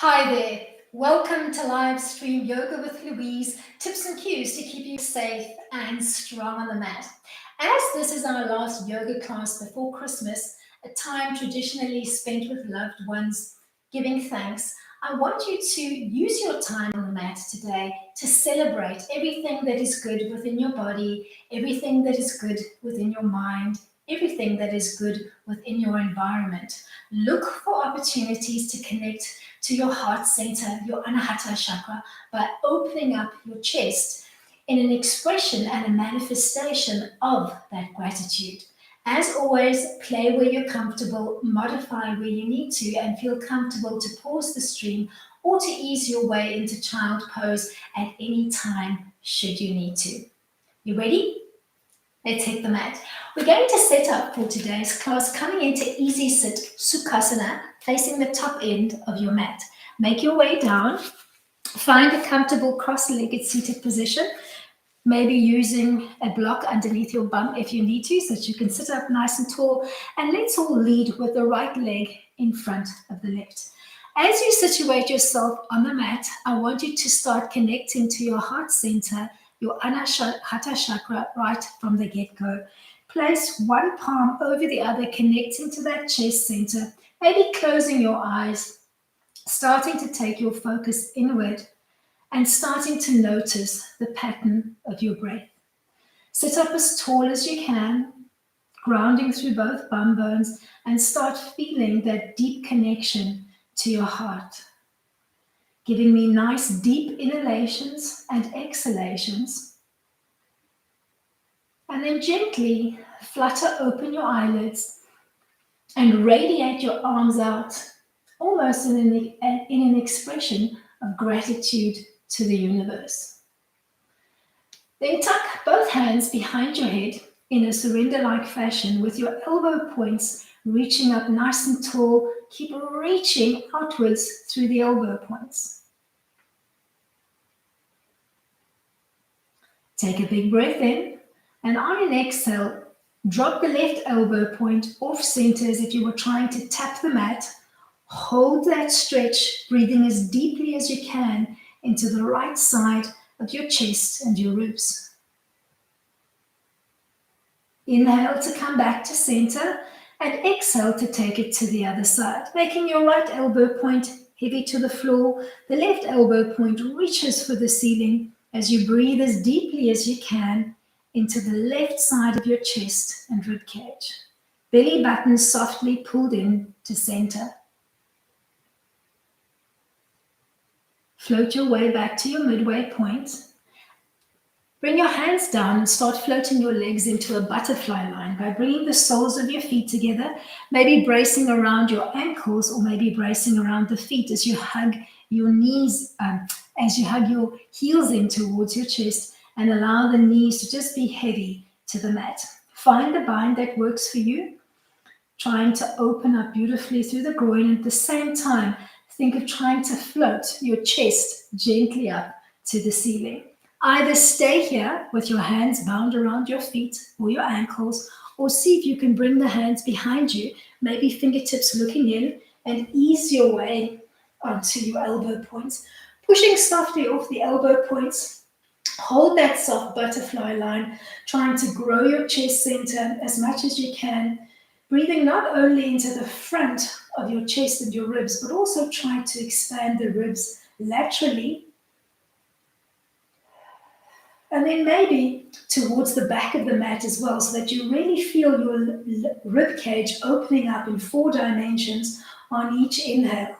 Hi there. Welcome to live stream Yoga with Louise, tips and cues to keep you safe and strong on the mat. As this is our last yoga class before Christmas, a time traditionally spent with loved ones, giving thanks, I want you to use your time on the mat today to celebrate everything that is good within your body, everything that is good within your mind, everything that is good within your environment. Look for opportunities to connect to your heart center, your anahata chakra, by opening up your chest in an expression and a manifestation of that gratitude. As always, play where you're comfortable, modify where you need to, and feel comfortable to pause the stream or to ease your way into child pose at any time should you need to. You ready? Let's hit the mat. We're going to set up for today's class coming into easy sit Sukhasana, facing the top end of your mat. Make your way down. Find a comfortable cross-legged seated position, maybe using a block underneath your bum if you need to, so that you can sit up nice and tall. And let's all lead with the right leg in front of the left. As you situate yourself on the mat, I want you to start connecting to your heart center, your anahata chakra, right from the get-go. Place one palm over the other, connecting to that chest center, maybe closing your eyes, starting to take your focus inward and starting to notice the pattern of your breath. Sit up as tall as you can, grounding through both bum bones, and start feeling that deep connection to your heart. Giving me nice deep inhalations and exhalations. And then gently flutter open your eyelids and radiate your arms out, almost in an expression of gratitude to the universe. Then tuck both hands behind your head in a surrender-like fashion with your elbow points reaching up nice and tall. Keep reaching outwards through the elbow points. Take a big breath in, and on an exhale, drop the left elbow point off center as if you were trying to tap the mat. Hold that stretch, breathing as deeply as you can into the right side of your chest and your ribs. Inhale to come back to center and exhale to take it to the other side, making your right elbow point heavy to the floor. The left elbow point reaches for the ceiling as you breathe as deeply as you can into the left side of your chest and rib cage. Belly button softly pulled in to center. Float your way back to your midway point. Bring your hands down and start floating your legs into a butterfly line by bringing the soles of your feet together, maybe bracing around your ankles or maybe bracing around the feet as you hug your knees, as you hug your heels in towards your chest and allow the knees to just be heavy to the mat. Find the bind that works for you, trying to open up beautifully through the groin. At the same time, think of trying to float your chest gently up to the ceiling. Either stay here with your hands bound around your feet or your ankles, or see if you can bring the hands behind you, maybe fingertips looking in, and ease your way onto your elbow points. Pushing softly off the elbow points, hold that soft butterfly line, trying to grow your chest center as much as you can, breathing not only into the front of your chest and your ribs, but also trying to expand the ribs laterally. And then maybe towards the back of the mat as well, so that you really feel your rib cage opening up in 4 dimensions on each inhale.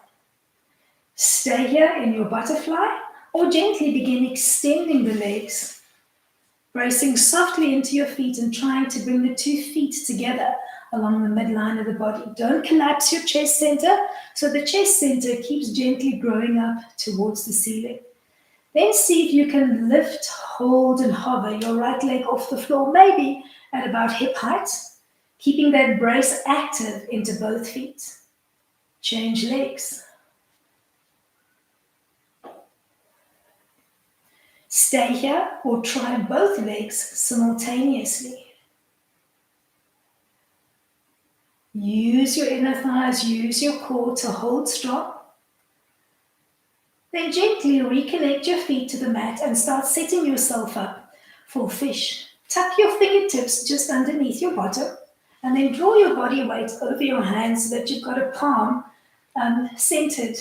Stay here in your butterfly or gently begin extending the legs, bracing softly into your feet and trying to bring the 2 feet together along the midline of the body. Don't collapse your chest center, so the chest center keeps gently growing up towards the ceiling. Then see if you can lift, hold, and hover your right leg off the floor, maybe at about hip height, keeping that brace active into both feet. Change legs. Stay here or try both legs simultaneously. Use your inner thighs, use your core to hold strong. Then gently reconnect your feet to the mat and start setting yourself up for fish. Tuck your fingertips just underneath your bottom and then draw your body weight over your hands so that you've got a palm centered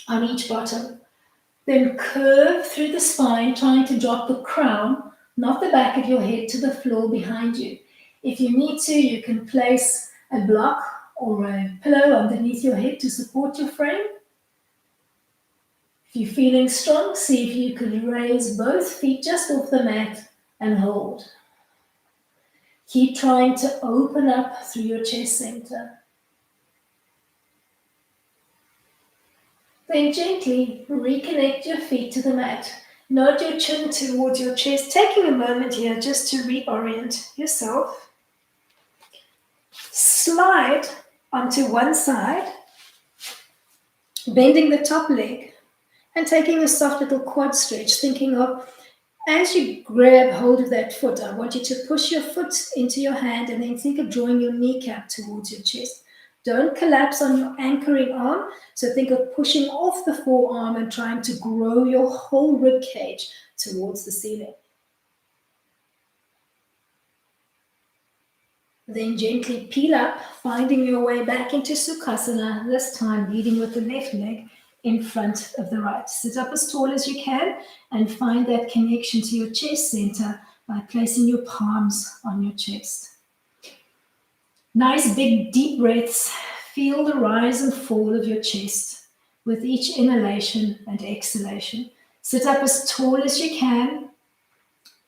on each bottom. Then curve through the spine, trying to drop the crown, not the back of your head, to the floor behind you. If you need to, you can place a block or a pillow underneath your head to support your frame. If you're feeling strong, see if you can raise both feet just off the mat and hold. Keep trying to open up through your chest center. Then gently reconnect your feet to the mat. Nod your chin towards your chest, taking a moment here just to reorient yourself. Slide onto one side, bending the top leg and taking a soft little quad stretch, thinking of as you grab hold of that foot, I want you to push your foot into your hand and then think of drawing your kneecap towards your chest. Don't collapse on your anchoring arm. So think of pushing off the forearm and trying to grow your whole rib cage towards the ceiling. Then gently peel up, finding your way back into Sukhasana, this time leading with the left leg in front of the right. Sit up as tall as you can and find that connection to your chest center by placing your palms on your chest. Nice big deep breaths. Feel the rise and fall of your chest with each inhalation and exhalation. Sit up as tall as you can,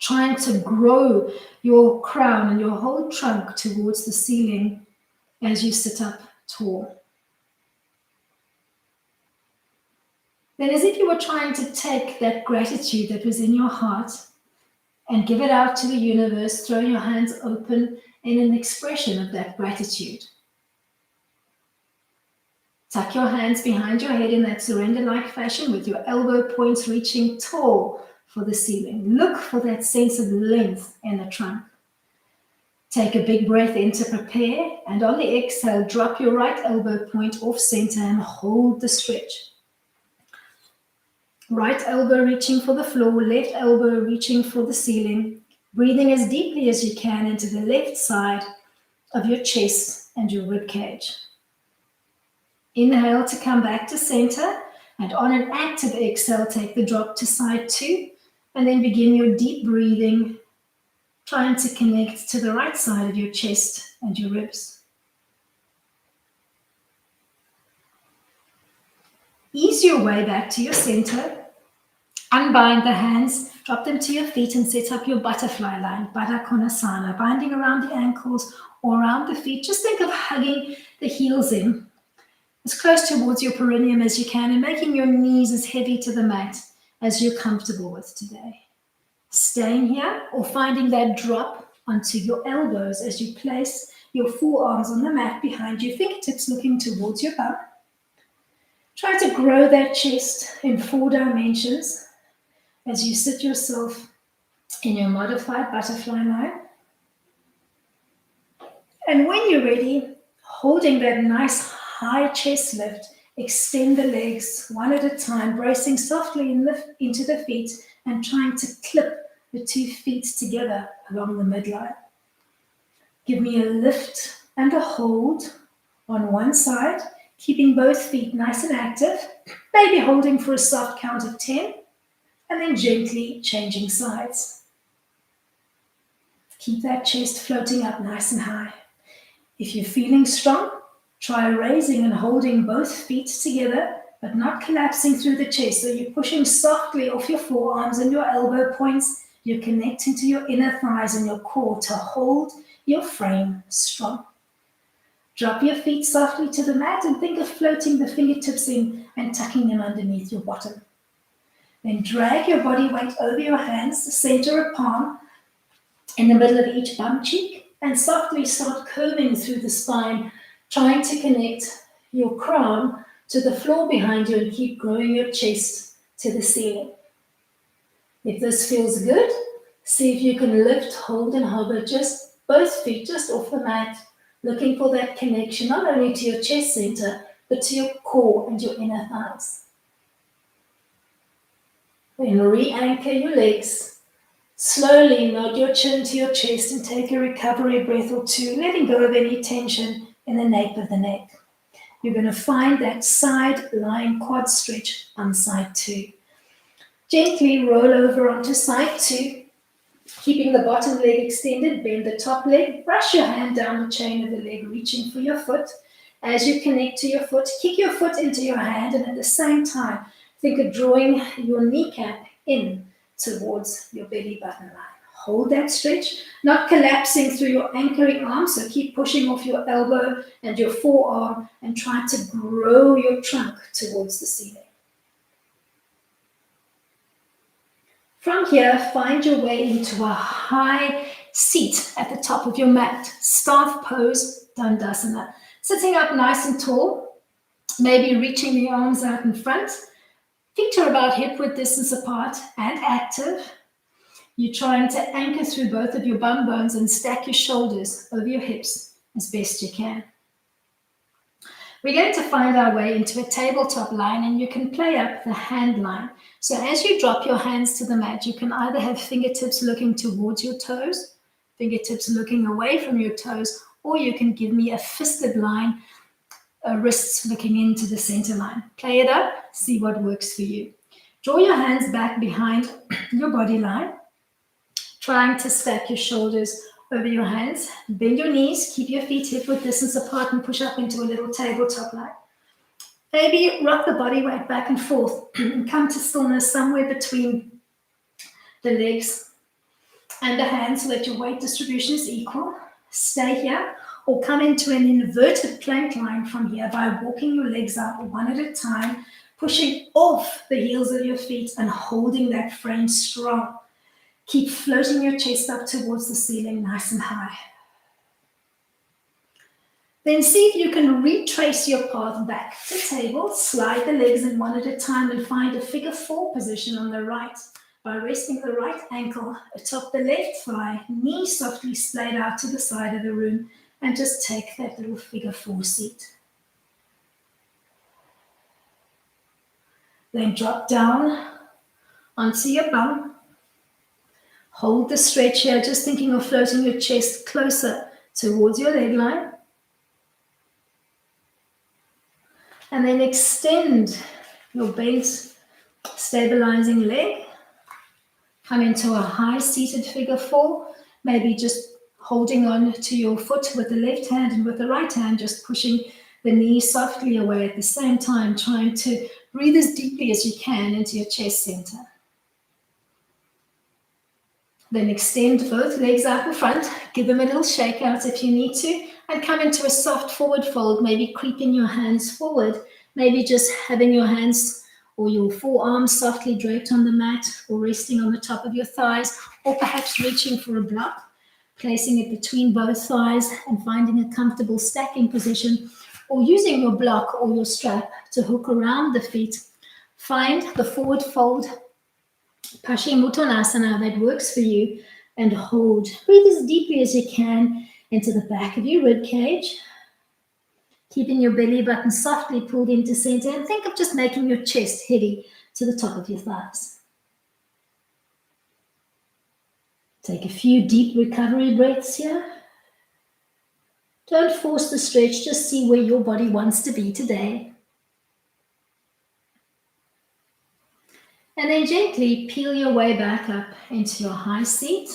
trying to grow your crown and your whole trunk towards the ceiling as you sit up tall. Then, as if you were trying to take that gratitude that was in your heart and give it out to the universe, throw your hands open in an expression of that gratitude. Tuck your hands behind your head in that surrender-like fashion with your elbow points reaching tall for the ceiling. Look for that sense of length in the trunk. Take a big breath in to prepare, and on the exhale, drop your right elbow point off center and hold the stretch. Right elbow reaching for the floor, left elbow reaching for the ceiling, breathing as deeply as you can into the left side of your chest and your rib cage. Inhale to come back to center, and on an active exhale, take the drop to side 2, and then begin your deep breathing, trying to connect to the right side of your chest and your ribs. Ease your way back to your center. Unbind the hands, drop them to your feet and set up your butterfly line, Baddha Konasana, binding around the ankles or around the feet. Just think of hugging the heels in, as close towards your perineum as you can, and making your knees as heavy to the mat as you're comfortable with today. Staying here or finding that drop onto your elbows as you place your forearms on the mat behind you, fingertips looking towards your bum. Try to grow that chest in 4 dimensions as you sit yourself in your modified butterfly line. And when you're ready, holding that nice high chest lift, extend the legs one at a time, bracing softly into the feet and trying to clip the 2 feet together along the midline. Give me a lift and a hold on one side, keeping both feet nice and active, maybe holding for a soft count of 10, and then gently changing sides. Keep that chest floating up nice and high. If you're feeling strong, try raising and holding both feet together, but not collapsing through the chest. So you're pushing softly off your forearms and your elbow points. You're connecting to your inner thighs and your core to hold your frame strong. Drop your feet softly to the mat and think of floating the fingertips in and tucking them underneath your bottom. Then drag your body weight over your hands, center a palm in the middle of each bum cheek, and softly start curving through the spine, trying to connect your crown to the floor behind you and keep growing your chest to the ceiling. If this feels good, see if you can lift, hold, and hover just both feet just off the mat, looking for that connection not only to your chest center, but to your core and your inner thighs. Then re-anchor your legs. Slowly nod your chin to your chest and take a recovery breath or two, letting go of any tension in the nape of the neck. You're going to find that side lying quad stretch on side 2. Gently roll over onto side 2, keeping the bottom leg extended, bend the top leg, brush your hand down the chain of the leg, reaching for your foot. As you connect to your foot, kick your foot into your hand, and at the same time, think of drawing your kneecap in towards your belly button line. Hold that stretch, not collapsing through your anchoring arm, so keep pushing off your elbow and your forearm and try to grow your trunk towards the ceiling. From here, find your way into a high seat at the top of your mat. Staff pose, Dandasana. Sitting up nice and tall, maybe reaching the arms out in front. Feet are about hip width distance apart and active. You're trying to anchor through both of your bum bones and stack your shoulders over your hips as best you can. We're going to find our way into a tabletop line, and you can play up the hand line. So as you drop your hands to the mat, you can either have fingertips looking towards your toes, fingertips looking away from your toes, or you can give me a fisted line, wrists looking into the center line. Play it up, see what works for you. Draw your hands back behind your body line, trying to stack your shoulders over your hands. Bend your knees, keep your feet hip width distance apart and push up into a little tabletop line. Maybe rock the body weight back and forth and come to stillness somewhere between the legs and the hands so that your weight distribution is equal. Stay here or come into an inverted plank line from here by walking your legs out one at a time, pushing off the heels of your feet and holding that frame strong. Keep floating your chest up towards the ceiling nice and high. Then see if you can retrace your path back to table. Slide the legs in one at a time and find a figure 4 position on the right by resting the right ankle atop the left thigh, knee softly splayed out to the side of the room, and just take that little figure 4 seat. Then drop down onto your bum. Hold the stretch here, just thinking of floating your chest closer towards your leg line. And then extend your bent, stabilizing leg. Come into a high seated figure 4, maybe just holding on to your foot with the left hand and with the right hand, just pushing the knee softly away at the same time, trying to breathe as deeply as you can into your chest center. Then extend both legs out in front, give them a little shake out if you need to, and come into a soft forward fold, maybe creeping your hands forward, maybe just having your hands or your forearms softly draped on the mat or resting on the top of your thighs, or perhaps reaching for a block, placing it between both thighs and finding a comfortable stacking position, or using your block or your strap to hook around the feet. Find the forward fold, Paschimottanasana, that works for you, and hold. Breathe as deeply as you can into the back of your rib cage, keeping your belly button softly pulled into center, and think of just making your chest heavy to the top of your thighs. Take a few deep recovery breaths here. Don't force the stretch, just see where your body wants to be today. And then gently peel your way back up into your high seat.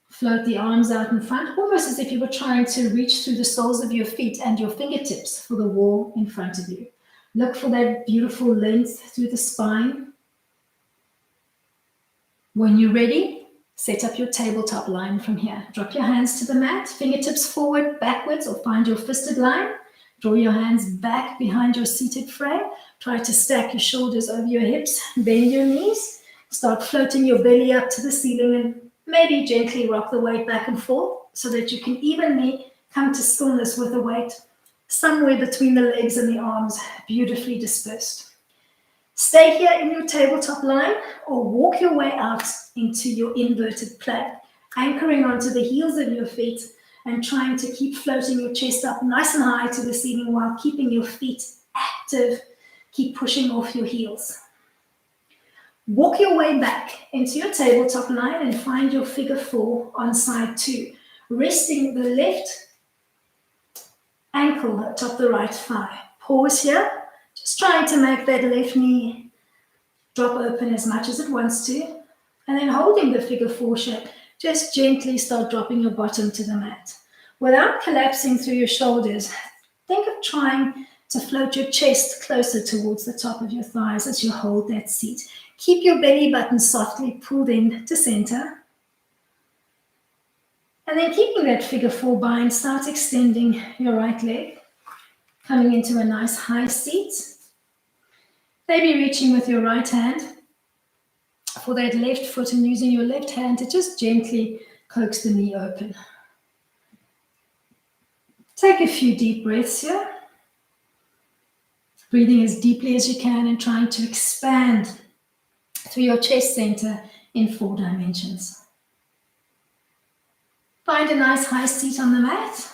Float the arms out in front, almost as if you were trying to reach through the soles of your feet and your fingertips for the wall in front of you. Look for that beautiful length through the spine. When you're ready, set up your tabletop line from here. Drop your hands to the mat, fingertips forward, backwards, or find your fisted line. Draw your hands back behind your seated frame. Try to stack your shoulders over your hips. Bend your knees. Start floating your belly up to the ceiling and maybe gently rock the weight back and forth so that you can evenly come to stillness with the weight somewhere between the legs and the arms, beautifully dispersed. Stay here in your tabletop line or walk your way out into your inverted plank, anchoring onto the heels of your feet and trying to keep floating your chest up nice and high to the ceiling while keeping your feet active. Keep pushing off your heels. Walk your way back into your tabletop line and find your figure 4 on side 2, resting the left ankle atop the right thigh. Pause here, just trying to make that left knee drop open as much as it wants to, and then holding the figure 4 shape, just gently start dropping your bottom to the mat. Without collapsing through your shoulders, think of trying to float your chest closer towards the top of your thighs as you hold that seat. Keep your belly button softly pulled in to center. And then keeping that figure 4 bind, start extending your right leg, coming into a nice high seat. Maybe reaching with your right hand for that left foot and using your left hand to just gently coax the knee open. Take a few deep breaths here. Breathing as deeply as you can and trying to expand through your chest center in 4 dimensions. Find a nice high seat on the mat.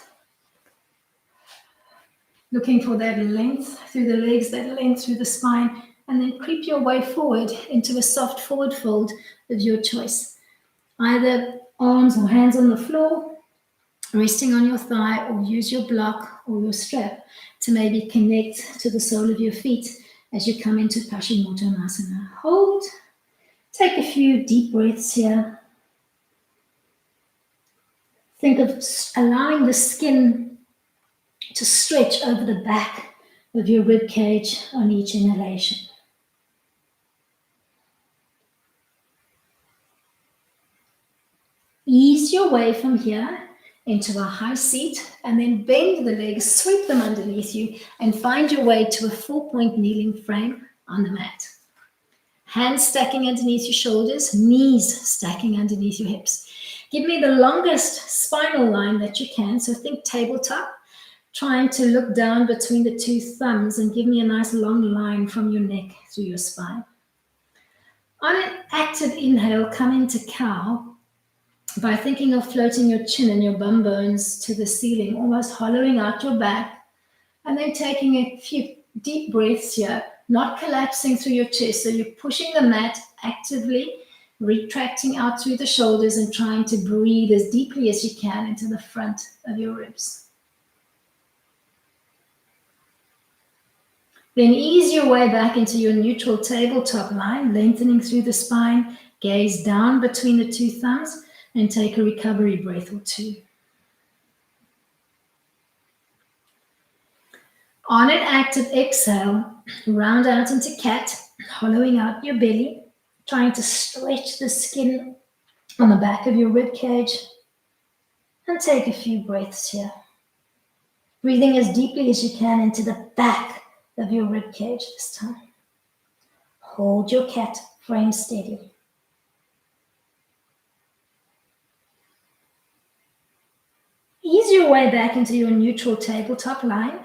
Looking for that length through the legs, that length through the spine, and then creep your way forward into a soft forward fold of your choice. Either arms or hands on the floor, resting on your thigh, or use your block or your strap to maybe connect to the sole of your feet as you come into Paschimottanasana. Hold. Take a few deep breaths here. Think of allowing the skin to stretch over the back of your rib cage on each inhalation. Ease your way from here into a high seat and then bend the legs, sweep them underneath you and find your way to a 4-point kneeling frame on the mat. Hands stacking underneath your shoulders, knees stacking underneath your hips. Give me the longest spinal line that you can, so think tabletop, trying to look down between the 2 thumbs and give me a nice long line from your neck through your spine. On an active inhale, come into cow by thinking of floating your chin and your bum bones to the ceiling, almost hollowing out your back, and then taking a few deep breaths here, not collapsing through your chest. So you're pushing the mat actively, retracting out through the shoulders and trying to breathe as deeply as you can into the front of your ribs. Then ease your way back into your neutral tabletop line, lengthening through the spine, gaze down between the 2 thumbs, and take a recovery breath or 2. On an active exhale, round out into cat, hollowing out your belly, trying to stretch the skin on the back of your rib cage, and take a few breaths here. Breathing as deeply as you can into the back of your rib cage this time. Hold your cat, frame steady. Ease your way back into your neutral tabletop line.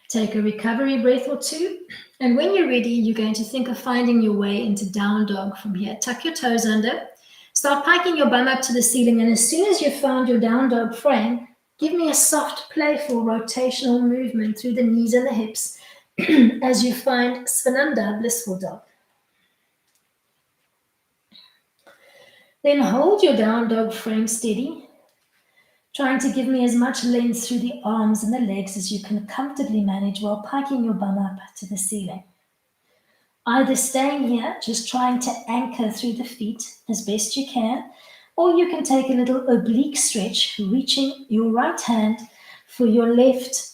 Take a recovery breath or 2. And when you're ready, you're going to think of finding your way into down dog from here. Tuck your toes under. Start piking your bum up to the ceiling. And as soon as you've found your down dog frame, give me a soft, playful rotational movement through the knees and the hips as you find Svananda, blissful dog. Then hold your down dog frame steady, trying to give me as much length through the arms and the legs as you can comfortably manage while piking your bum up to the ceiling. Either staying here, just trying to anchor through the feet as best you can, or you can take a little oblique stretch, reaching your right hand for your left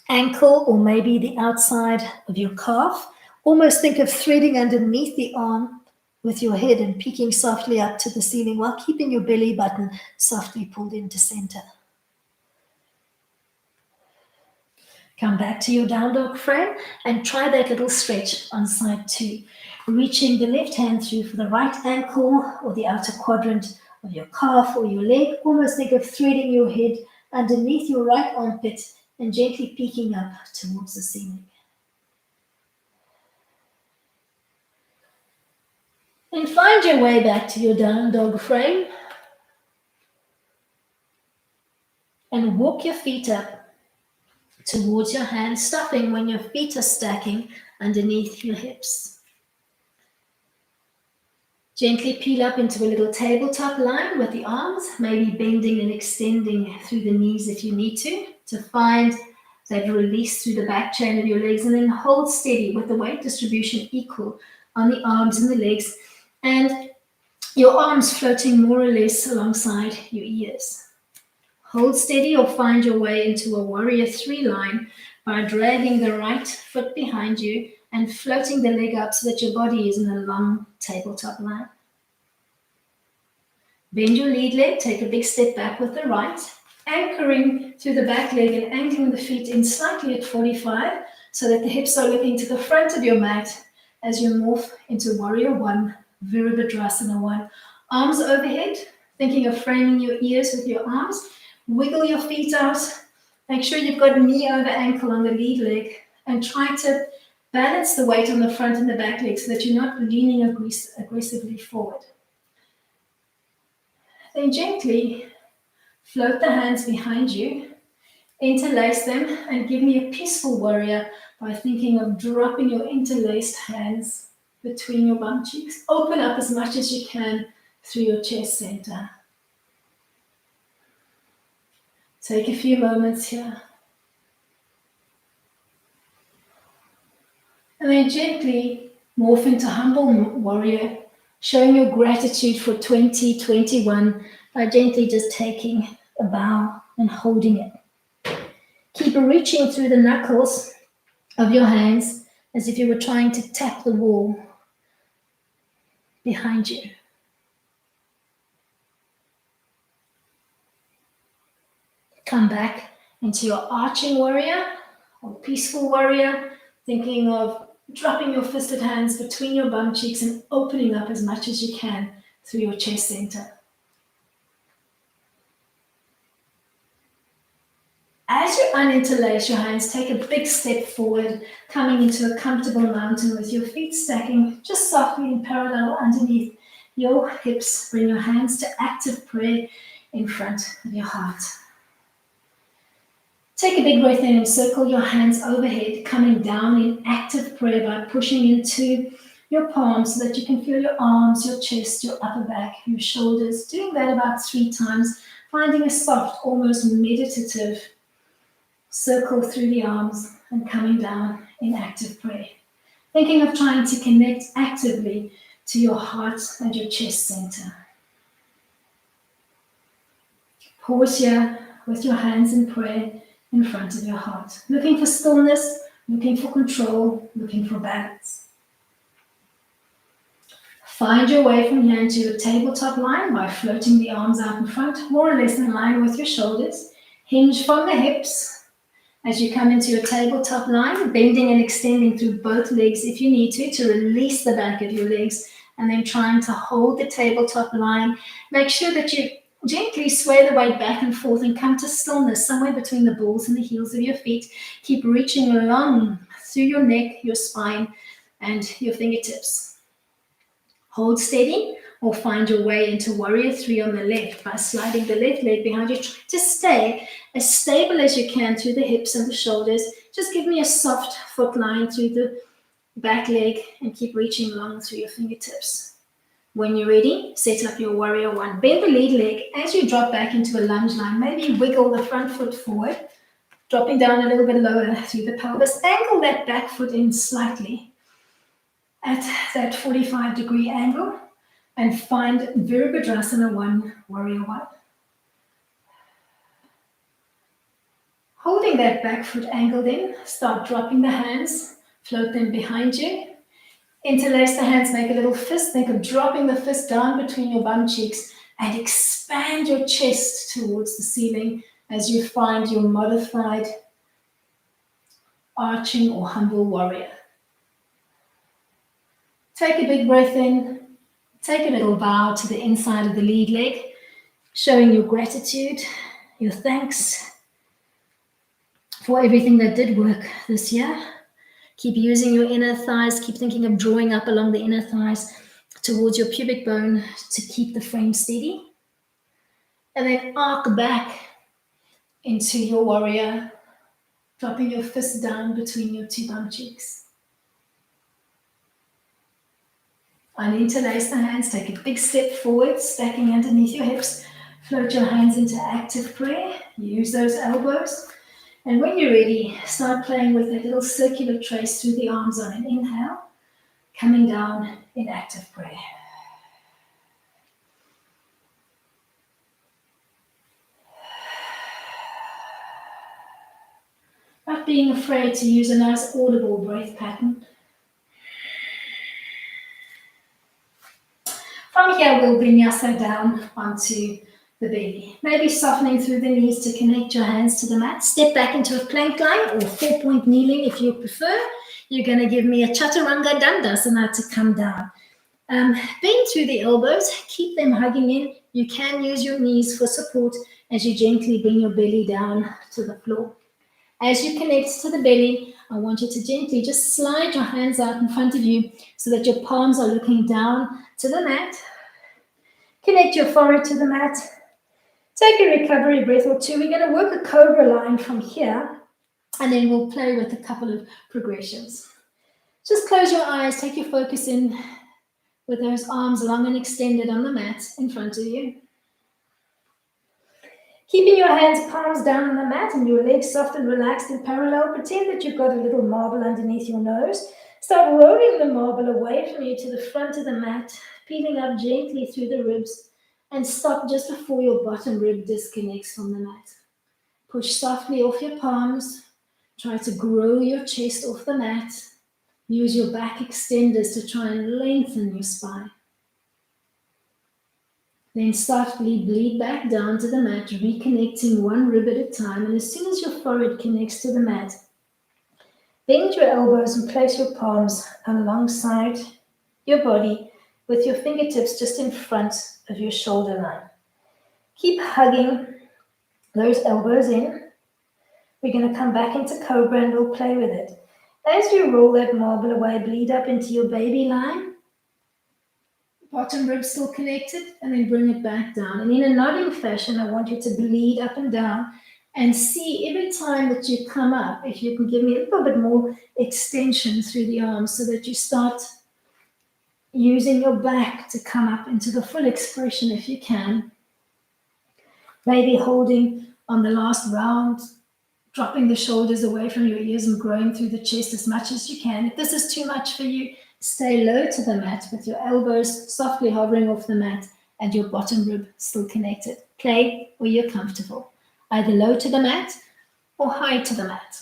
ankle or maybe the outside of your calf. Almost think of threading underneath the arm with your head and peeking softly up to the ceiling while keeping your belly button softly pulled into center. Come back to your down dog frame and try that little stretch on side 2. Reaching the left hand through for the right ankle or the outer quadrant of your calf or your leg. Almost think of threading your head underneath your right armpit and gently peeking up towards the ceiling. And find your way back to your down dog frame and walk your feet up towards your hands, stopping when your feet are stacking underneath your hips. Gently peel up into a little tabletop line with the arms, maybe bending and extending through the knees if you need to find that release through the back chain of your legs, and then hold steady with the weight distribution equal on the arms and the legs, and your arms floating more or less alongside your ears. Hold steady or find your way into a warrior 3 line by dragging the right foot behind you and floating the leg up so that your body is in a long tabletop line. Bend your lead leg, take a big step back with the right, anchoring through the back leg and anchoring the feet in slightly at 45 so that the hips are looking to the front of your mat as you morph into Warrior 1, Virabhadrasana 1. Arms overhead, thinking of framing your ears with your arms. Wiggle your feet out. Make sure you've got knee over ankle on the lead leg and try to balance the weight on the front and the back leg so that you're not leaning aggressively forward. Then gently float the hands behind you, interlace them, and give me a peaceful warrior by thinking of dropping your interlaced hands between your bum cheeks. Open up as much as you can through your chest center. Take a few moments here. And then gently morph into humble warrior, showing your gratitude for 2021 by gently just taking a bow and holding it. Keep reaching through the knuckles of your hands as if you were trying to tap the wall behind you. Come back into your arching warrior or peaceful warrior, thinking of dropping your fisted hands between your bum cheeks and opening up as much as you can through your chest center. As you uninterlace your hands, take a big step forward, coming into a comfortable mountain with your feet stacking just softly in parallel underneath your hips. Bring your hands to active prayer in front of your heart. Take a big breath in and circle your hands overhead, coming down in active prayer by pushing into your palms so that you can feel your arms, your chest, your upper back, your shoulders. Doing that about 3 times, finding a soft, almost meditative circle through the arms and coming down in active prayer. Thinking of trying to connect actively to your heart and your chest center. Pause here with your hands in prayer in front of your heart. Looking for stillness, looking for control, looking for balance. Find your way from here into a tabletop line by floating the arms out in front, more or less in line with your shoulders. Hinge from the hips. As you come into your tabletop line, bending and extending through both legs if you need to release the back of your legs, and then trying to hold the tabletop line. Make sure that you gently sway the weight back and forth and come to stillness somewhere between the balls and the heels of your feet. Keep reaching along through your neck, your spine, and your fingertips. Hold steady or find your way into Warrior 3 on the left by sliding the left leg behind you. Try to stay as stable as you can through the hips and the shoulders. Just give me a soft foot line through the back leg and keep reaching along through your fingertips. When you're ready, set up your Warrior 1. Bend the lead leg as you drop back into a lunge line. Maybe wiggle the front foot forward, dropping down a little bit lower through the pelvis. Angle that back foot in slightly at that 45-degree angle and find Virabhadrasana 1, Warrior 1. Holding that back foot angled in, start dropping the hands, float them behind you. Interlace the hands, make a little fist. Think of dropping the fist down between your bum cheeks and expand your chest towards the ceiling as you find your modified arching or humble warrior. Take a big breath in. Take a little bow to the inside of the lead leg, showing your gratitude, your thanks for everything that did work this year. Keep using your inner thighs. Keep thinking of drawing up along the inner thighs towards your pubic bone to keep the frame steady. And then arc back into your warrior, dropping your fist down between your 2 bum cheeks. Uninterlace the hands, take a big step forward, stacking underneath your hips. Float your hands into active prayer. Use those elbows. And when you're ready, start playing with a little circular trace through the arms on an inhale, coming down in active prayer. Not being afraid to use a nice audible breath pattern. From here, we'll vinyasa down onto the belly. Maybe softening through the knees to connect your hands to the mat. Step back into a plank line or 4-point kneeling if you prefer. You're going to give me a chaturanga dandasana to come down. Bend through the elbows, keep them hugging in. You can use your knees for support as you gently bring your belly down to the floor. As you connect to the belly, I want you to gently just slide your hands out in front of you so that your palms are looking down to the mat. Connect your forehead to the mat. Take a recovery breath or two. We're going to work a cobra line from here, and then we'll play with a couple of progressions. Just close your eyes, take your focus in with those arms long and extended on the mat in front of you. Keeping your hands palms down on the mat and your legs soft and relaxed in parallel, pretend that you've got a little marble underneath your nose. Start rolling the marble away from you to the front of the mat, peeling up gently through the ribs, and stop just before your bottom rib disconnects from the mat. Push softly off your palms. Try to grow your chest off the mat. Use your back extenders to try and lengthen your spine. Then softly bleed back down to the mat, reconnecting one rib at a time. And as soon as your forehead connects to the mat, bend your elbows and place your palms alongside your body with your fingertips just in front of your shoulder line. Keep hugging those elbows in. We're going to come back into cobra and we'll play with it. As you roll that marble away, bleed up into your baby line. Bottom rib still connected, and then bring it back down. And in a nodding fashion, I want you to bleed up and down and see every time that you come up, if you can give me a little bit more extension through the arms so that you start using your back to come up into the full expression if you can. Maybe holding on the last round, dropping the shoulders away from your ears and growing through the chest as much as you can. If this is too much for you, stay low to the mat with your elbows softly hovering off the mat and your bottom rib still connected. Play where you're comfortable, either low to the mat or high to the mat.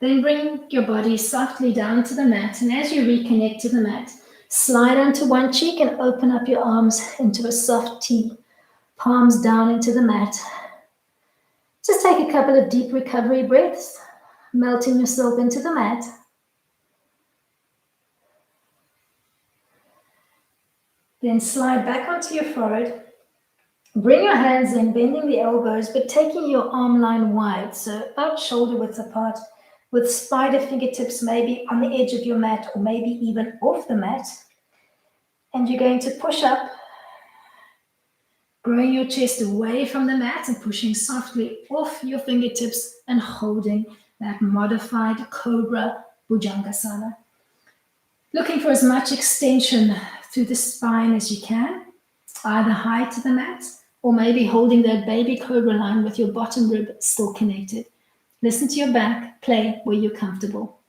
Then bring your body softly down to the mat, and as you reconnect to the mat, slide onto one cheek and open up your arms into a soft T, palms down into the mat. Just take a couple of deep recovery breaths, melting yourself into the mat. Then slide back onto your forehead. Bring your hands in, bending the elbows, but taking your arm line wide, so about shoulder width apart, with spider fingertips maybe on the edge of your mat or maybe even off the mat. And you're going to push up, growing your chest away from the mat and pushing softly off your fingertips and holding that modified Cobra Bhujangasana. Looking for as much extension through the spine as you can, either high to the mat or maybe holding that baby Cobra line with your bottom rib still connected. Listen to your back, play where you're comfortable.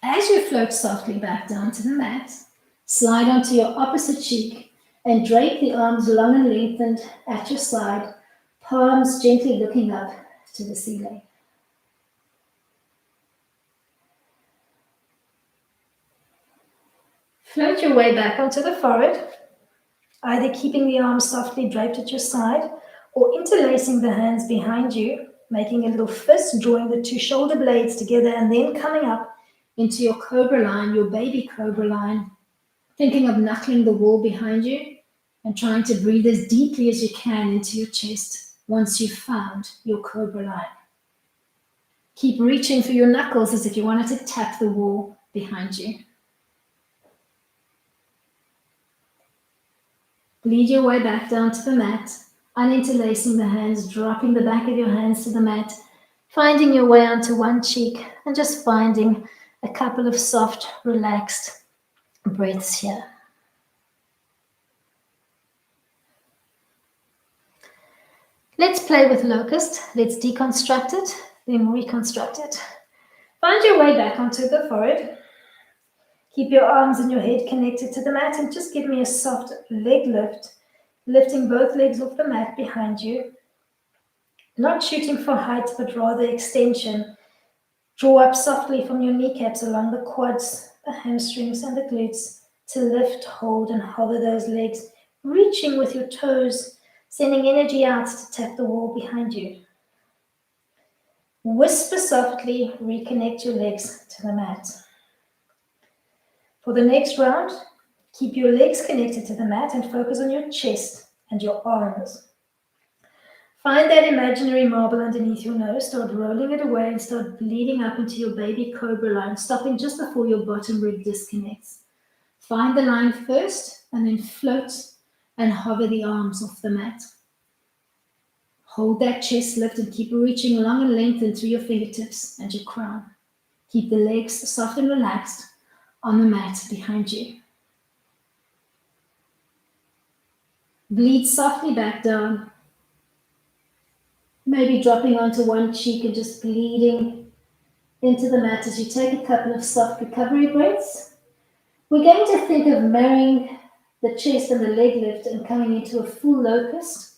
As you float softly back down to the mat, slide onto your opposite cheek and drape the arms long and lengthened at your side, palms gently looking up to the ceiling. Float your way back onto the forehead, either keeping the arms softly draped at your side or interlacing the hands behind you, making a little fist, drawing the two shoulder blades together and then coming up into your Cobra line, your baby Cobra line, thinking of knuckling the wall behind you and trying to breathe as deeply as you can into your chest once you've found your Cobra line. Keep reaching for your knuckles as if you wanted to tap the wall behind you. Bleed your way back down to the mat, uninterlacing the hands, dropping the back of your hands to the mat, Finding your way onto one cheek and just finding a couple of soft, relaxed breaths here. Let's play with locust. Let's deconstruct it, then reconstruct it. Find your way back onto the forehead. Keep your arms and your head connected to the mat and just give me a soft leg lift, lifting both legs off the mat behind you. Not shooting for height, but rather extension. Draw up softly from your kneecaps along the quads, the hamstrings, and the glutes to lift, hold, and hover those legs, reaching with your toes, sending energy out to tap the wall behind you. Whisper softly, reconnect your legs to the mat. For the next round, keep your legs connected to the mat and focus on your chest and your arms. Find that imaginary marble underneath your nose, start rolling it away and start bleeding up into your baby cobra line, stopping just before your bottom rib disconnects. Find the line first and then float and hover the arms off the mat. Hold that chest lift and keep reaching long and lengthened through your fingertips and your crown. Keep the legs soft and relaxed on the mat behind you. Bleed softly back down. Maybe dropping onto one cheek and just bleeding into the mat as you take a couple of soft recovery breaths. We're going to think of marrying the chest and the leg lift and coming into a full locust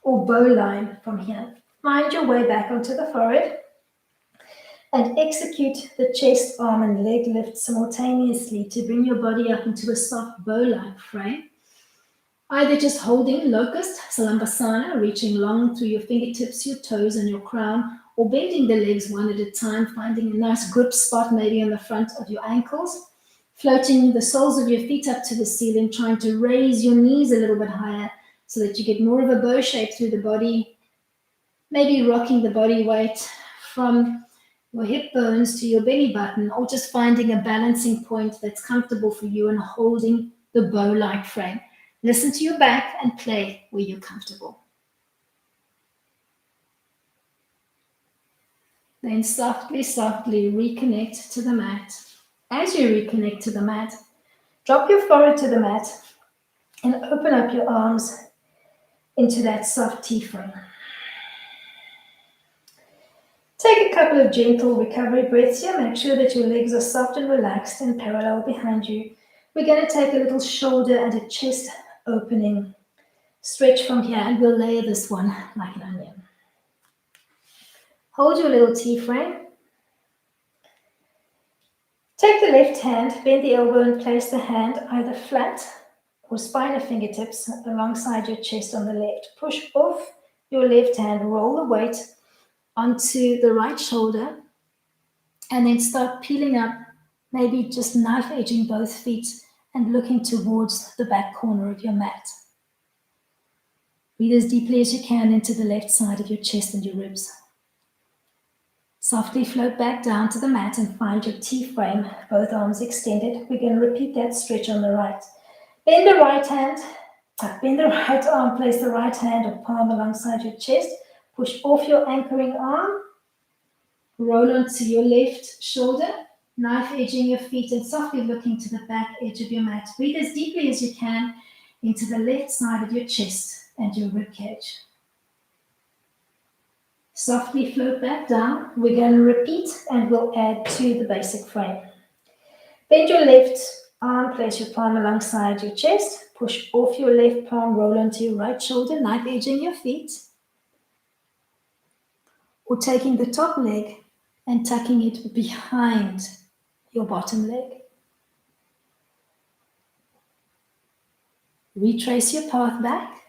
or bow line from here. Find your way back onto the forehead and execute the chest, arm, and leg lift simultaneously to bring your body up into a soft bow-like frame. Either just holding locust, Salambasana, reaching long through your fingertips, your toes, and your crown, or bending the legs one at a time, finding a nice grip spot maybe on the front of your ankles, floating the soles of your feet up to the ceiling, trying to raise your knees a little bit higher so that you get more of a bow shape through the body, maybe rocking the body weight from your hip bones to your belly button, or just finding a balancing point that's comfortable for you and holding the bow-like frame. Listen to your back and play where you're comfortable. Then softly, softly reconnect to the mat. As you reconnect to the mat, drop your forehead to the mat and open up your arms into that soft T-frame. Take a couple of gentle recovery breaths here. Make sure that your legs are soft and relaxed and parallel behind you. We're going to take a little shoulder and a chest opening. Stretch from here and we'll layer this one like an onion. Hold your little T-frame. Take the left hand, bend the elbow and place the hand either flat or spine of fingertips alongside your chest on the left. Push off your left hand, roll the weight onto the right shoulder and then start peeling up, maybe just knife edging both feet and looking towards the back corner of your mat. Breathe as deeply as you can into the left side of your chest and your ribs. Softly float back down to the mat and find your T-frame, both arms extended. We're going to repeat that stretch on the right. Bend the right arm, place the right hand or palm alongside your chest. Push off your anchoring arm. Roll onto your left shoulder, knife edging your feet and softly looking to the back edge of your mat. Breathe as deeply as you can into the left side of your chest and your rib cage. Softly float back down. We're going to repeat and we'll add to the basic frame. Bend your left arm, place your palm alongside your chest. Push off your left palm, roll onto your right shoulder, knife edging your feet. Or taking the top leg and tucking it behind your bottom leg. Retrace your path back.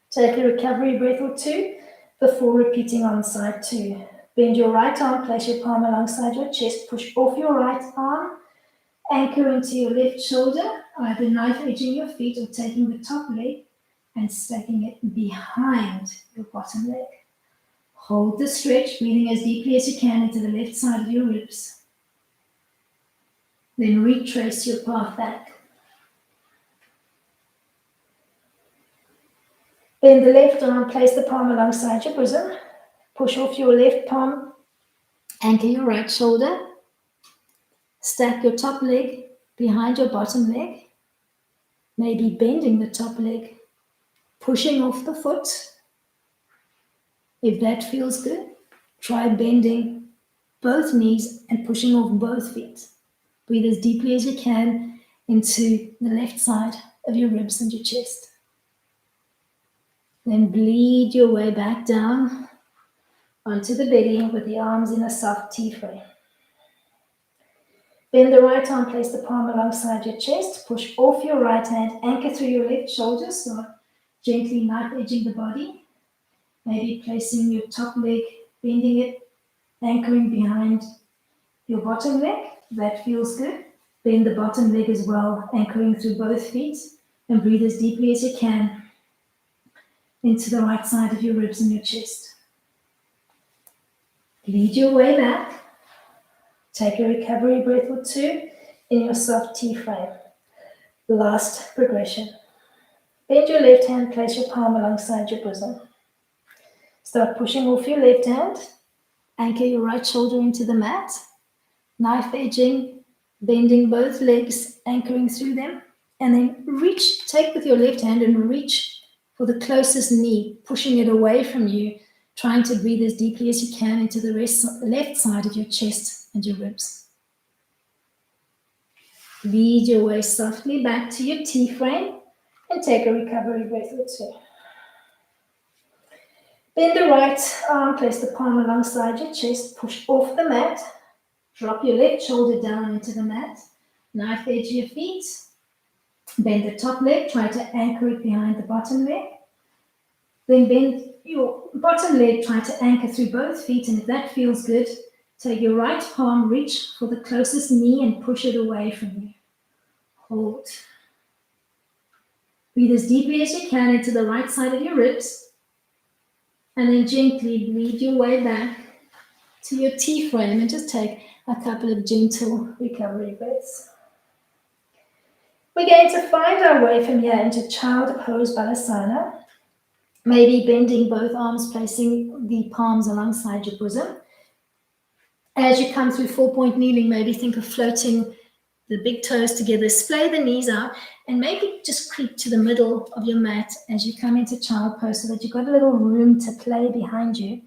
Take a recovery breath or two before repeating on side two. Bend your right arm, place your palm alongside your chest, push off your right arm, anchor into your left shoulder, either knife edging your feet or taking the top leg and stacking it behind your bottom leg. Hold the stretch, breathing as deeply as you can into the left side of your ribs. Then retrace your path back. Bend the left arm, place the palm alongside your bosom. Push off your left palm, anchor your right shoulder, stack your top leg behind your bottom leg, maybe bending the top leg, pushing off the foot. If that feels good, try bending both knees and pushing off both feet. Breathe as deeply as you can into the left side of your ribs and your chest. Then bleed your way back down onto the belly with the arms in a soft T-frame. Bend the right arm, place the palm alongside your chest, push off your right hand, anchor through your left shoulder, so gently knife edging the body, maybe placing your top leg, bending it, anchoring behind your bottom leg. That feels good. Bend the bottom leg as well, anchoring through both feet, and breathe as deeply as you can into the right side of your ribs and your chest. Lead your way back. Take a recovery breath or two in your soft T-frame. Last progression. Bend your left hand, place your palm alongside your bosom. Start pushing off your left hand. Anchor your right shoulder into the mat. Knife edging, bending both legs, anchoring through them. And then reach, take with your left hand and reach for the closest knee, pushing it away from you, trying to breathe as deeply as you can into the left side of your chest and your ribs. Lead your way softly back to your T-frame and take a recovery breath or two. Bend the right arm, place the palm alongside your chest, push off the mat, drop your left shoulder down into the mat, knife edge your feet, bend the top leg, try to anchor it behind the bottom leg. Then bend your bottom leg, try to anchor through both feet, and if that feels good, take your right palm, reach for the closest knee and push it away from you. Hold. Breathe as deeply as you can into the right side of your ribs, and then gently bleed your way back to your T-frame and just take a couple of gentle recovery breaths. We're going to find our way from here into Child Pose Balasana. Maybe bending both arms, placing the palms alongside your bosom. As you come through 4-point kneeling, maybe think of floating the big toes together, splay the knees out, and maybe just creep to the middle of your mat as you come into child pose so that you've got a little room to play behind you.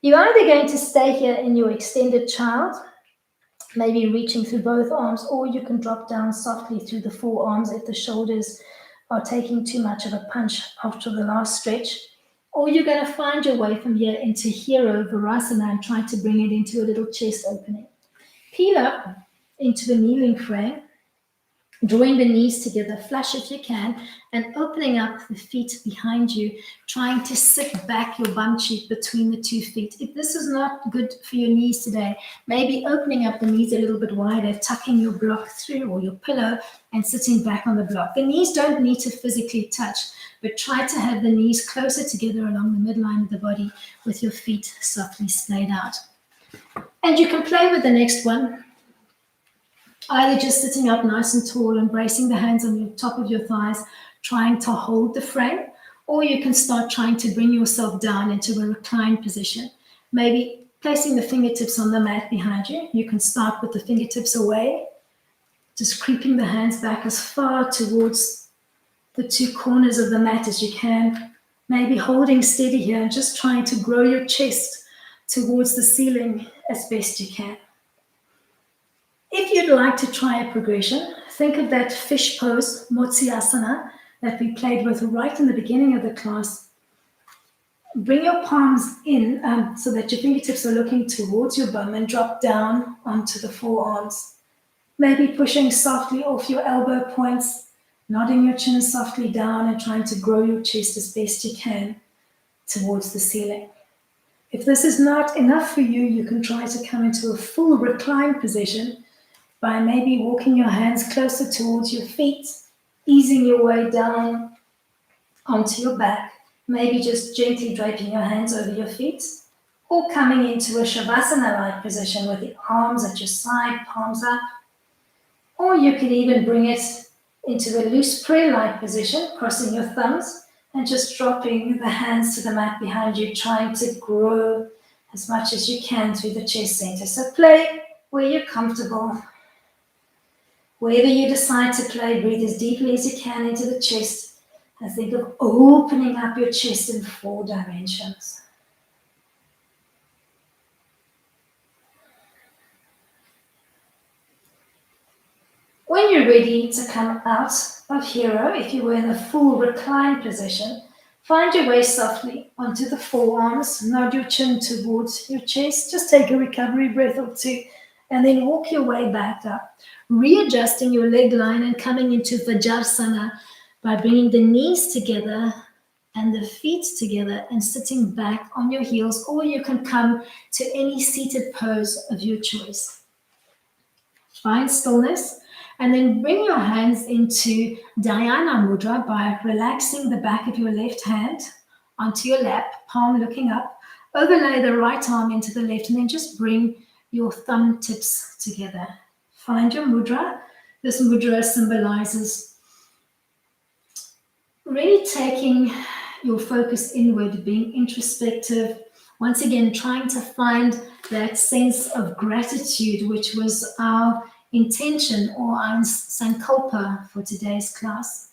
You're either going to stay here in your extended child, maybe reaching through both arms, or you can drop down softly through the forearms if the shoulders are taking too much of a punch after the last stretch. Or you're going to find your way from here into Hero Virasana and try to bring it into a little chest opening. Peel up into the kneeling frame, drawing the knees together, flush if you can, and opening up the feet behind you, trying to sit back your bum cheek between the 2 feet. If this is not good for your knees today, maybe opening up the knees a little bit wider, tucking your block through or your pillow and sitting back on the block. The knees don't need to physically touch, but try to have the knees closer together along the midline of the body with your feet softly splayed out. And you can play with the next one, either just sitting up nice and tall, embracing the hands on the top of your thighs, trying to hold the frame, or you can start trying to bring yourself down into a reclined position. Maybe placing the fingertips on the mat behind you. You can start with the fingertips away, just creeping the hands back as far towards the 2 corners of the mat as you can. Maybe holding steady here and just trying to grow your chest towards the ceiling as best you can. If you'd like to try a progression, think of that fish pose, Motsyasana, that we played with right in the beginning of the class. Bring your palms in so that your fingertips are looking towards your bum and drop down onto the forearms. Maybe pushing softly off your elbow points, nodding your chin softly down and trying to grow your chest as best you can towards the ceiling. If this is not enough for you, you can try to come into a full reclined position by maybe walking your hands closer towards your feet, easing your way down onto your back, maybe just gently draping your hands over your feet, or coming into a Shavasana-like position with the arms at your side, palms up. Or you could even bring it into a loose prayer-like position, crossing your thumbs And just dropping the hands to the mat behind you, trying to grow as much as you can through the chest center. So play where you're comfortable. Wherever you decide to play, breathe as deeply as you can into the chest and think of opening up your chest in 4 dimensions. When you're ready to come out of hero, if you were in a full recline position, find your way softly onto the forearms, nod your chin towards your chest, just take a recovery breath or 2, and then walk your way back up, readjusting your leg line and coming into Vajrasana by bringing the knees together and the feet together and sitting back on your heels, or you can come to any seated pose of your choice. Find stillness and then bring your hands into Dhyana Mudra by relaxing the back of your left hand onto your lap, palm looking up. Overlay the right arm into the left and then just bring your thumb tips together. Find your mudra. This mudra symbolizes really taking your focus inward, being introspective. Once again, trying to find that sense of gratitude, which was our intention or our sankalpa for today's class.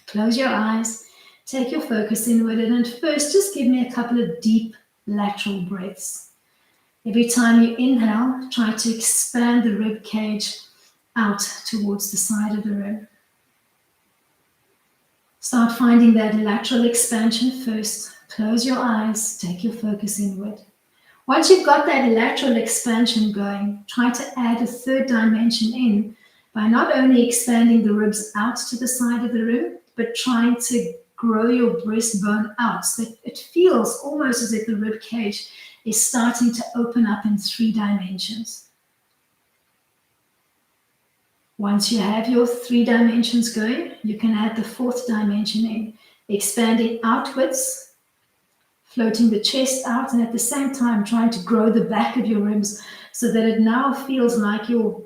Close your eyes, take your focus inward, and first just give me a couple of deep lateral breaths. Every time you inhale, try to expand the rib cage out towards the side of the rib. Start finding that lateral expansion first. Close your eyes, take your focus inward. Once you've got that lateral expansion going, try to add a 3rd dimension in by not only expanding the ribs out to the side of the rib, but trying to grow your breastbone out so that it feels almost as if the rib cage is starting to open up in 3 dimensions. Once you have your 3 dimensions going, you can add the 4th dimension in, expanding outwards, floating the chest out, and at the same time trying to grow the back of your ribs so that it now feels like your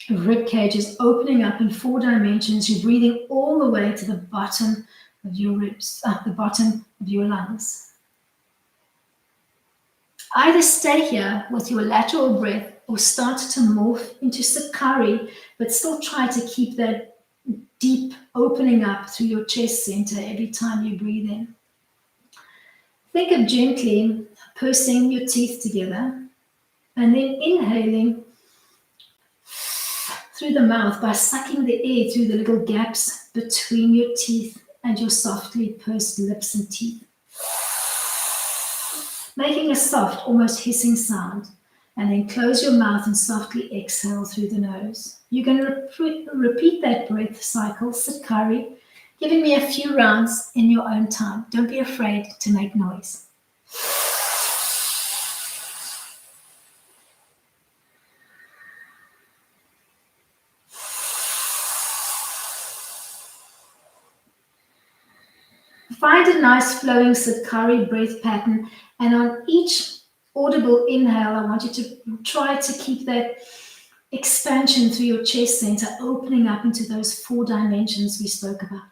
rib cage is opening up in 4 dimensions. You're breathing all the way to the bottom of your ribs, the bottom of your lungs. Either stay here with your lateral breath or start to morph into Sakari, but still try to keep that deep opening up through your chest center every time you breathe in. Think of gently pursing your teeth together and then inhaling through the mouth by sucking the air through the little gaps between your teeth and your softly pursed lips and teeth. Making a soft, almost hissing sound, and then close your mouth and softly exhale through the nose. You can repeat that breath cycle, Sakari, giving me a few rounds in your own time. Don't be afraid to make noise. Find a nice flowing Sakari breath pattern, and on each audible inhale, I want you to try to keep that expansion through your chest center, opening up into those 4 dimensions we spoke about.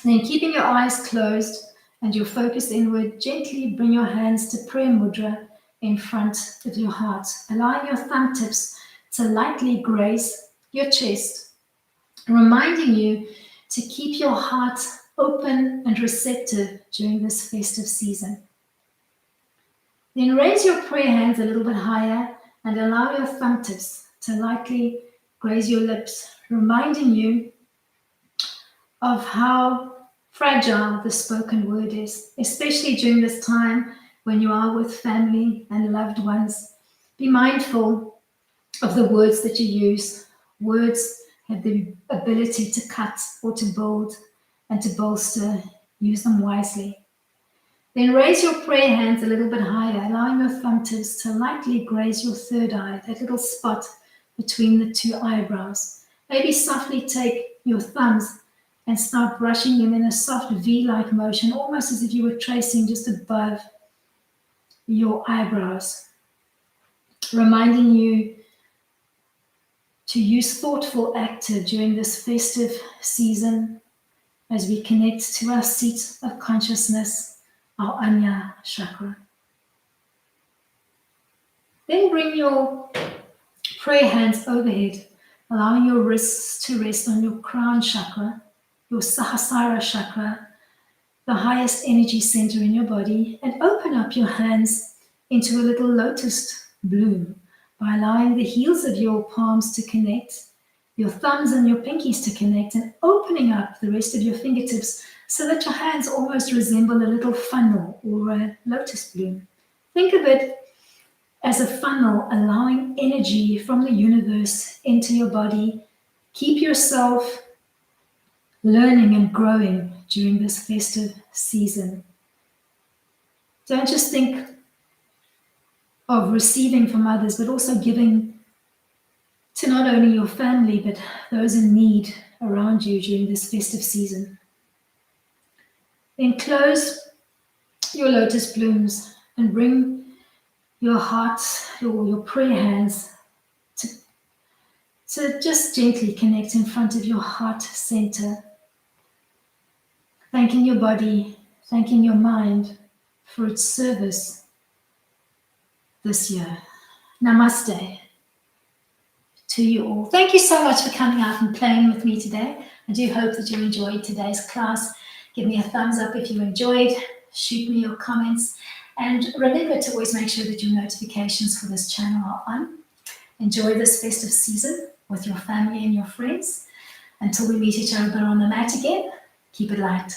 Then keeping your eyes closed and your focus inward, gently bring your hands to prayer mudra in front of your heart, allowing your thumb tips to lightly graze your chest, reminding you to keep your heart open and receptive during this festive season. Then raise your prayer hands a little bit higher and allow your thumb tips to lightly graze your lips, reminding you of how fragile the spoken word is, especially during this time when you are with family and loved ones. Be mindful of the words that you use. Words have the ability to cut or to build and to bolster. Use them wisely. Then raise your prayer hands a little bit higher, allowing your thumb tips to lightly graze your 3rd eye, that little spot between the 2 eyebrows. Maybe softly take your thumbs and start brushing them in a soft V-like motion, almost as if you were tracing just above your eyebrows, reminding you to use thoughtful active during this festive season as we connect to our seat of consciousness, our Anya chakra. Then bring your prayer hands overhead, allowing your wrists to rest on your crown chakra, your Sahasrara chakra, the highest energy center in your body, and open up your hands into a little lotus bloom by allowing the heels of your palms to connect, your thumbs and your pinkies to connect, and opening up the rest of your fingertips so that your hands almost resemble a little funnel or a lotus bloom. Think of it as a funnel, allowing energy from the universe into your body. Keep yourself learning and growing during this festive season. Don't just think of receiving from others, but also giving to not only your family, but those in need around you during this festive season. Then close your lotus blooms and bring your heart, your prayer hands to just gently connect in front of your heart center, thanking your body, thanking your mind for its service this year. Namaste to you all. Thank you so much for coming out and playing with me today. I do hope that you enjoyed today's class. Give me a thumbs up if you enjoyed. Shoot me your comments. And remember to always make sure that your notifications for this channel are on. Enjoy this festive season with your family and your friends. Until we meet each other on the mat again, keep it light.